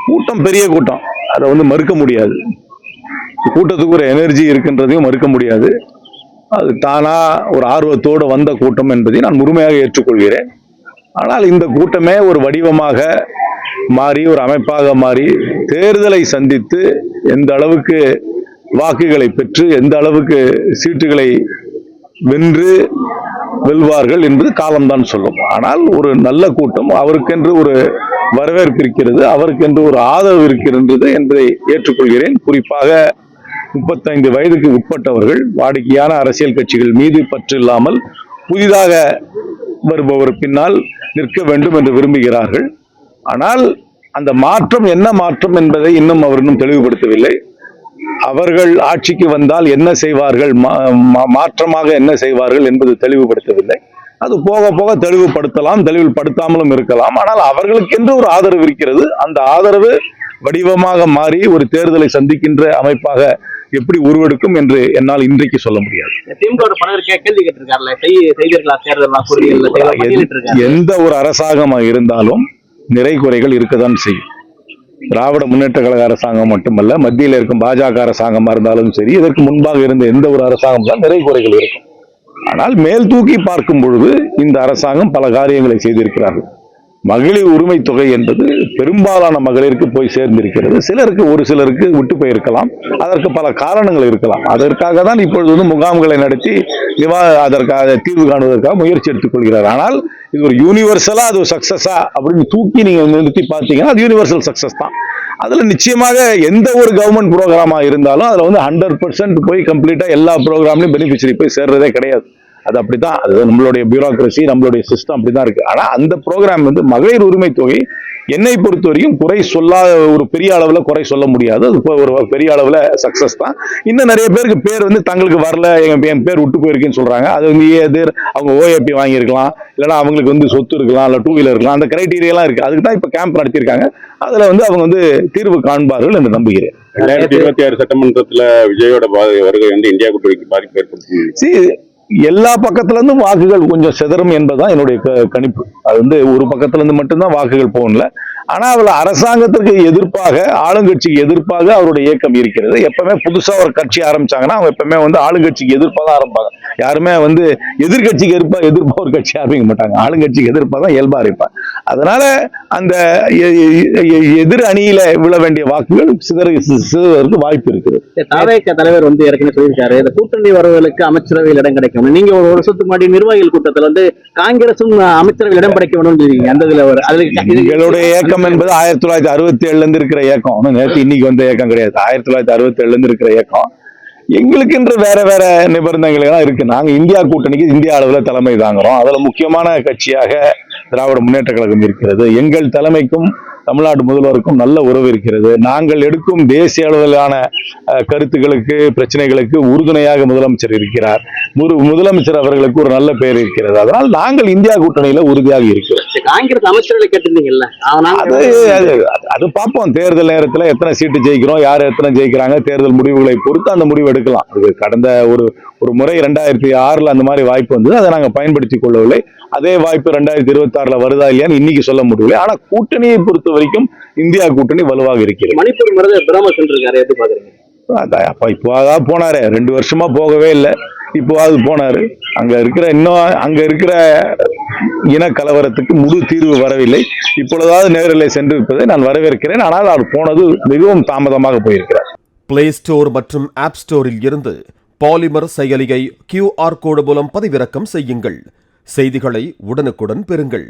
கூட்டம் பெரிய கூட்டம், அதை மறுக்க முடியாது. கூட்டத்துக்கு ஒரு எனர்ஜி இருக்குன்றதையும் மறுக்க முடியாது. அது தானா ஒரு ஆர்வத்தோடு வந்த கூட்டம் என்பதை நான் முழுமையாக ஏற்றுக்கொள்கிறேன். ஆனால் இந்த கூட்டமே ஒரு வடிவமாக மாறி, ஒரு அமைப்பாக மாறி, தேர்தலை சந்தித்து எந்த அளவுக்கு வாக்குகளை பெற்று, எந்த அளவுக்கு சீட்டுகளை வெல்வார்கள் என்பது காலம்தான் சொல்லும். ஆனால் ஒரு நல்ல கூட்டம், அவருக்கென்று ஒரு வரவேற்பு இருக்கிறது, அவருக்கென்று ஒரு ஆதரவு இருக்கிறது என்பதை ஏற்றுக்கொள்கிறேன். குறிப்பாக 35 வயதுக்கு உட்பட்டவர்கள் வாடிக்கையான அரசியல் கட்சிகள் மீது பற்று இல்லாமல் புதிதாக வருபவர் பின்னால் நிற்க வேண்டும் என்று விரும்புகிறார்கள். ஆனால் அந்த மாற்றம் என்ன மாற்றம் என்பதை இன்னும் அவர் தெளிவுபடுத்தவில்லை. அவர்கள் ஆட்சிக்கு வந்தால் என்ன செய்வார்கள், மாற்றமாக என்ன செய்வார்கள் என்பது தெளிவுபடுத்தவில்லை. அது போக போக தெளிவுபடுத்தலாம், தெளிவுபடுத்தாமலும் இருக்கலாம். ஆனால் அவர்களுக்கென்று ஒரு ஆதரவு இருக்கிறது. அந்த ஆதரவு வடிவமாக மாறி ஒரு தேர்தலை சந்திக்கின்ற அமைப்பாக எப்படி உருவெடுக்கும் என்று என்னால் இன்றைக்கு சொல்ல முடியாது. எந்த ஒரு அரசாங்கமாக இருந்தாலும் நிறை குறைகள் இருக்கத்தான் செய்யும். திராவிட முன்னேற்ற கழக அரசாங்கம் மட்டுமல்ல, மத்தியில் இருக்கும் பாஜக அரசாங்கமா இருந்தாலும் சரி, இதற்கு முன்பாக இருந்த எந்த ஒரு அரசாங்கம் தான் நிறை குறைகள் இருக்கும். ஆனால் மேல் தூக்கி பார்க்கும் பொழுது இந்த அரசாங்கம் பல காரியங்களை செய்திருக்கிறார்கள். மகளிர் உரிமை தொகை என்பது பெரும்பாலான மகளிருக்கு போய் சேர்ந்திருக்கிறது. சிலருக்கு, ஒரு சிலருக்கு விட்டு போயிருக்கலாம். அதற்கு பல காரணங்கள் இருக்கலாம். அதற்காக தான் இப்பொழுது முகாம்களை நடத்தி அதற்காக தீர்வு காணுவதற்காக முயற்சி எடுத்துக் கொள்கிறார். ஆனால் இது ஒரு யூனிவர்சலா, அது ஒரு சக்சஸா அப்படின்னு தூக்கி நீங்க நிறுத்தி பார்த்தீங்கன்னா அது யூனிவர்சல் சக்சஸ் தான். அதுல நிச்சயமாக எந்த ஒரு கவர்மெண்ட் ப்ரோக்ராமா இருந்தாலும் அதுல 100% போய் கம்ப்ளீட்டா எல்லா ப்ரோக்ராம்லயும் பெனிஃபிஷரி போய் சேர்றதே கிடையாது. அது அப்படித்தான். அது நம்மளுடைய பியூரோக்ரசி, நம்மளுடைய சிஸ்டம் அப்படிதான் இருக்கு. ஆனா அந்த ப்ரோக்ராம் மகளிர் உரிமை தொகை என்னை பொறுத்த வரைக்கும் குறை சொல்லாத, ஒரு பெரிய அளவுல குறை சொல்ல முடியாது. அது ஒரு பெரிய அளவுல சக்சஸ் தான். இன்னும் நிறைய பேருக்கு பேர் தங்களுக்கு வரல, என் பேர் விட்டு போயிருக்குன்னு சொல்றாங்க. அது அவங்க ஓஏபி வாங்கியிருக்கலாம், இல்லைன்னா அவங்களுக்கு சொத்து இருக்கலாம், இல்ல 2 வீலர் இருக்கலாம். அந்த கிரைட்டீரியெல்லாம் இருக்கு. அதுக்கு தான் இப்ப கேம்ப் நடத்தியிருக்காங்க. அதுல அவங்க தீர்வு காண்பார்கள் என்று நம்புகிறேன். 2026 சட்டமன்றத்துல விஜயோட வருகை இந்தியா கூட்டணிக்கு பாதிப்பு ஏற்படுத்தும். எல்லா பக்கத்துல இருந்தும் வாக்குகள் கொஞ்சம் சிதறும் என்பதுதான் என்னுடைய கணிப்பு. அது ஒரு பக்கத்துல இருந்து மட்டும்தான் வாக்குகள் போகல. ஆனா அவள அரசாங்கத்திற்கு எதிர்ப்பாக, ஆளுங்கட்சிக்கு எதிர்ப்பாக அவருடைய இயக்கம் இருக்கிறது. எப்பவுமே புதுசா ஒரு கட்சி ஆரம்பிச்சாங்கன்னா அவங்க எப்பவுமே ஆளுங்கட்சிக்கு எதிர்ப்பாக தான் ஆரம்பிப்பாங்க. யாருமே எதிர்கட்சிக்கு எதிர்ப்பா ஒரு கட்சி ஆரம்பிக்க மாட்டாங்க. ஆளுங்கட்சிக்கு எதிர்ப்பாக தான் இயல்பா இருப்பாங்க. அதனால அந்த எதிர் அணியில விழ வேண்டிய வாக்குகள் சிதறதுக்கு வாய்ப்பு இருக்குது. தலைவர் ஏற்கனவே சொல்லியிருக்காரு, இந்த கூட்டணி வரவர்களுக்கு அமைச்சரவையில் இடம் கிடைக்கும். நீங்க ஒரு வருஷத்துக்கு முன்னாடி நிர்வாகிகள் கூட்டத்தில் காங்கிரசும் அமைச்சரவையில் இடம் கிடைக்க வேண்டும். எங்களுடைய இயக்கம் என்பது 1967 இருந்து இருக்கிற இயக்கம். நேற்று இன்னைக்கு வந்த இயக்கம் கிடையாது. 1967 இருந்து இருக்கிற இயக்கம். எங்களுக்கு என்று வேற நிபந்தனைகள் எல்லாம் இருக்கு. நாங்க இந்தியா கூட்டணிக்கு இந்திய அளவுல தலைமை தாங்குறோம். அதுல முக்கியமான கட்சியாக திராவிட முன்னேற்ற கழகம் இருக்கிறது. எங்கள் தலைமைக்கும் தமிழ்நாடு முதல்வருக்கும் நல்ல உறவு இருக்கிறது. நாங்கள் எடுக்கும் தேசிய அளவிலான கருத்துக்களுக்கு, பிரச்சனைகளுக்கு உறுதுணையாக முதலமைச்சர் இருக்கிறார். முதலமைச்சர் அவர்களுக்கு ஒரு நல்ல பெயர் இருக்கிறது. அதனால் நாங்கள் இந்தியா கூட்டணியில உறுதியாக இருக்கிறோம். காங்கிரஸ் அமைச்சர்களை கேட்டிருந்தீங்கல்ல, அது பார்ப்போம். தேர்தல் நேரத்தில் எத்தனை சீட்டு ஜெயிக்கிறோம், யார் எத்தனை ஜெயிக்கிறாங்க, தேர்தல் முடிவுகளை பொறுத்து அந்த முடிவு எடுக்கலாம். அது கடந்த ஒரு முறை 2006 அந்த மாதிரி வாய்ப்பு வந்தது. அதை நாங்கள் பயன்படுத்திக் கொள்ளவில்லை. அதே வாய்ப்பு 2026 வருதா இல்லையான்னு இன்னைக்கு சொல்ல முடியவில்லை. ஆனா கூட்டணியை பொறுத்த வரைக்கும் இந்தியா கூட்டணி வலுவாக இருக்கிறது. மணிப்பூர் பிரதமர் சென்றிருக்காரு, எப்படி பாக்குறீங்க? இப்போதான் போனாரு, 2 வருஷமா போகவே இல்லை. இப்போவாது போனாரு. அங்க இருக்கிற இன கலவரத்துக்கு முழு தீர்வு வரவில்லை. இப்பொழுதாவது நேரில் சென்றிருப்பதை நான் வரவேற்கிறேன். ஆனால் அவர் போனது மிகவும் தாமதமாக போயிருக்கிறார். பிளே ஸ்டோர் மற்றும் ஆப் ஸ்டோரில் இருந்து பாலிமர் செயலியை QR கோடு மூலம் பதிவிறக்கம் செய்யுங்கள். செய்திகளை உடனுக்குடன் பெறுங்கள்.